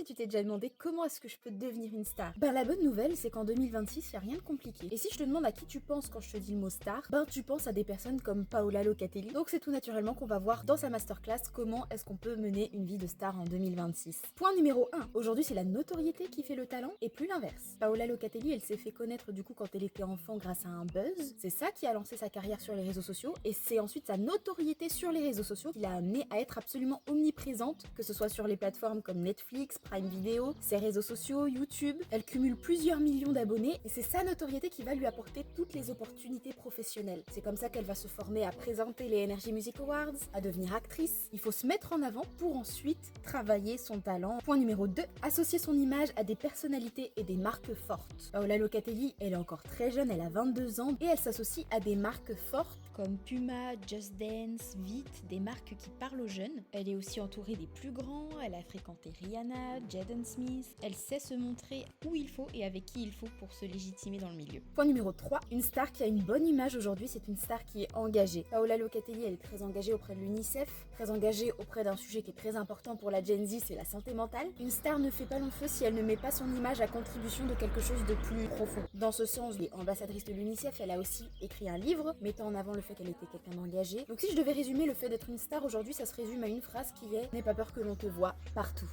si tu t'es déjà demandé comment est-ce que je peux devenir une star. Ben la bonne nouvelle, c'est qu'en 2026, il n'y a rien de compliqué. Et si je te demande à qui tu penses quand je te dis le mot star, ben tu penses à des personnes comme Paola Locatelli. Donc c'est tout naturellement qu'on va voir dans sa masterclass comment est-ce qu'on peut mener une vie de star en 2026. Point numéro 1. Aujourd'hui, c'est la notoriété qui fait le talent et plus l'inverse. Paola Locatelli, elle s'est fait connaître du coup quand elle était enfant grâce à un buzz. C'est ça qui a lancé sa carrière sur les réseaux sociaux et c'est ensuite sa notoriété sur les réseaux sociaux qui l'a amenée à être absolument omniprésente, que ce soit sur les plateformes comme Netflix, Prime Video, ses réseaux sociaux, YouTube. Elle cumule plusieurs millions d'abonnés et c'est sa notoriété qui va lui apporter toutes les opportunités professionnelles. C'est comme ça qu'elle va se former à présenter les Energy Music Awards, à devenir actrice. Il faut se mettre en avant pour ensuite travailler son talent. Point numéro 2, associer son image à des personnalités et des marques fortes. Paola Locatelli, elle est encore très jeune, elle a 22 ans et elle s'associe à des marques fortes comme Puma, Just Dance, Vite, des marques qui parlent aux jeunes. Elle est aussi entourée des plus grands, elle a fréquenté Rihanna, Jaden Smith. Elle sait se montrer où il faut et avec qui il faut pour se légitimer dans le milieu. Point numéro 3, une star qui a une bonne image aujourd'hui, c'est une star qui est engagée. Paola Locatelli, elle est très engagée auprès de l'UNICEF, très engagée auprès d'un sujet qui est très important pour la Gen Z, c'est la santé mentale. Une star ne fait pas long feu si elle ne met pas son image à contribution de quelque chose de plus profond. Dans ce sens, elle est ambassadrice de l'UNICEF, elle a aussi écrit un livre mettant en avant le fait qu'elle était quelqu'un d'engagé. Donc si je devais résumer le fait d'être une star aujourd'hui, ça se résume à une phrase qui est « N'aie pas peur que l'on te voie partout ».